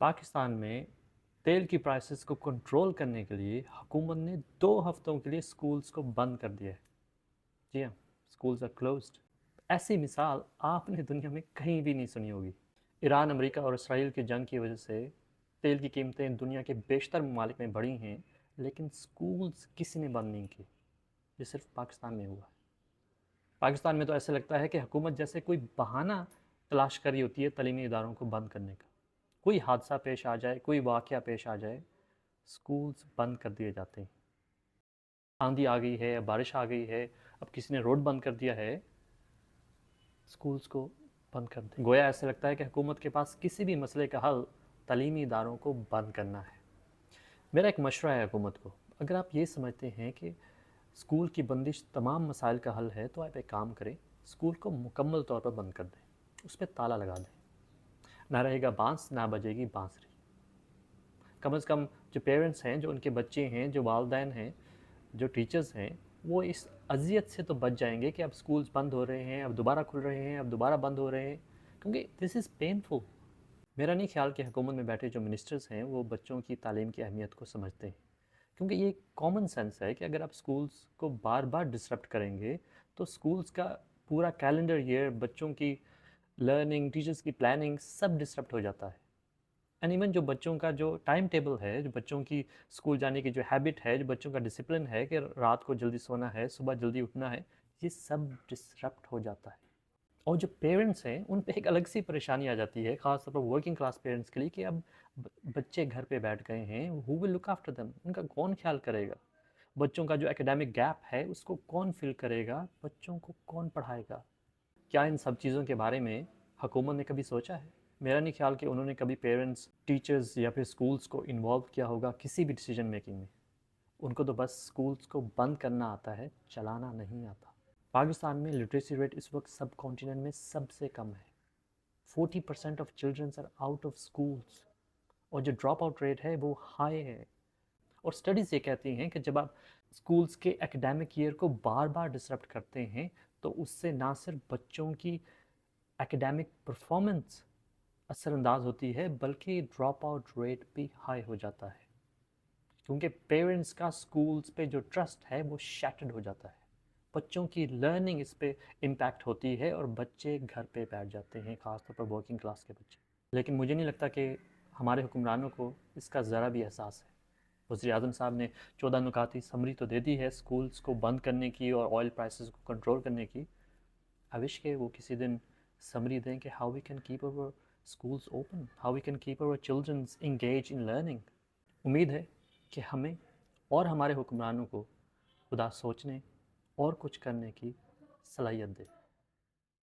पाकिस्तान में तेल की प्राइसेस को कंट्रोल करने के लिए हुकूमत ने 2 हफ्तों के लिए स्कूल्स को बंद कर दिया है। जी हाँ, स्कूल्स आर क्लोज्ड। ऐसी मिसाल आपने दुनिया में कहीं भी नहीं सुनी होगी। ईरान, अमेरिका और इसराइल की जंग की वजह से तेल की कीमतें दुनिया के बेशतर ममालिक में बढ़ी हैं, लेकिन स्कूल्स किसी ने बंद नहीं किए। ये सिर्फ पाकिस्तान में हुआ है। पाकिस्तान में तो ऐसा लगता है कि हुकूमत जैसे कोई बहाना तलाश कर रही होती है तालीमी इदारों को बंद करने का। कोई हादसा पेश आ जाए, कोई वाक़या पेश आ जाए, स्कूल्स बंद कर दिए जाते हैं। आंधी आ गई है, बारिश आ गई है, अब किसी ने रोड बंद कर दिया है, स्कूल्स को बंद कर दें। गोया ऐसे लगता है कि हुकूमत के पास किसी भी मसले का हल तालीमी इदारों को बंद करना है। मेरा एक मशवरा है हुकूमत को, अगर आप ये समझते हैं कि स्कूल की बंदिश तमाम मसाइल का हल है, तो आप एक काम करें, स्कूल को मुकम्मल तौर पर बंद कर दें, उस पर ताला लगा दें। ना रहेगा बांस, ना बजेगी बांसुरी। कम से कम जो पेरेंट्स हैं, जो उनके बच्चे हैं, जो वालदैन हैं, जो टीचर्स हैं, वो इस अजियत से तो बच जाएंगे कि अब स्कूल्स बंद हो रहे हैं, अब दोबारा खुल रहे हैं, अब दोबारा बंद हो रहे हैं, क्योंकि दिस इज़ पेनफुल। मेरा नहीं ख्याल कि हुकूमत में बैठे जो मिनिस्टर्स हैं वो बच्चों की तालीम की अहमियत को समझते हैं, क्योंकि ये कॉमन सेंस है कि अगर आप स्कूल्स को बार बार डिसरप्ट करेंगे तो स्कूल्स का पूरा कैलेंडर ईयर, बच्चों की लर्निंग, टीचर्स की प्लानिंग सब डिसरप्ट हो जाता है। एंड इवन जो बच्चों का जो टाइम टेबल है, जो बच्चों की स्कूल जाने की जो हैबिट है, जो बच्चों का डिसिप्लिन है कि रात को जल्दी सोना है, सुबह जल्दी उठना है, ये सब डिसरप्ट हो जाता है। और जो पेरेंट्स हैं उन पे एक अलग सी परेशानी आ जाती है, ख़ास तौर पर वर्किंग क्लास पेरेंट्स के लिए, कि अब बच्चे घर पे बैठ गए हैं, who will look after them, उनका कौन ख्याल करेगा? बच्चों का जो एकेडमिक गैप है उसको कौन फिल करेगा? बच्चों को कौन पढ़ाएगा? क्या इन सब चीज़ों के बारे में हुकूमत ने कभी सोचा है? मेरा नहीं ख्याल कि उन्होंने कभी पेरेंट्स, टीचर्स या फिर स्कूल्स को इन्वॉल्व किया होगा किसी भी डिसीजन मेकिंग में। उनको तो बस स्कूल्स को बंद करना आता है, चलाना नहीं आता। पाकिस्तान में लिटरेसी रेट इस वक्त सब कॉन्टिनेंट में सबसे कम है। 40% of childrens are out of schools, और जो ड्रॉप आउट रेट है वो हाई है। और स्टडीज़ ये कहती हैं कि जब आप स्कूल्स के एकेडमिक ईयर को बार बार डिसरप्ट करते हैं तो उससे ना सिर्फ बच्चों की एकेडमिक परफॉर्मेंस असरअंदाज होती है, बल्कि ड्रॉप आउट रेट भी हाई हो जाता है, क्योंकि पेरेंट्स का स्कूल्स पे जो ट्रस्ट है वो शैटर्ड हो जाता है। बच्चों की लर्निंग इस पे इम्पैक्ट होती है और बच्चे घर पे बैठ जाते हैं, ख़ासतौर पर वर्किंग क्लास के बच्चे। लेकिन मुझे नहीं लगता कि हमारे हुक्मरानों को इसका ज़रा भी एहसास है। वज़ीर-ए-आज़म साहब ने 14 नुकाती समरी तो दे दी है स्कूल्स को बंद करने की और ऑयल प्राइसेस को कंट्रोल करने की। आई विश के वो किसी दिन समरी दें कि how we can keep our schools open, how we can keep our childrens engage in learning. उम्मीद है कि हमें और हमारे हुक्मरानों को खुदा सोचने और कुछ करने की सलाहियत दे।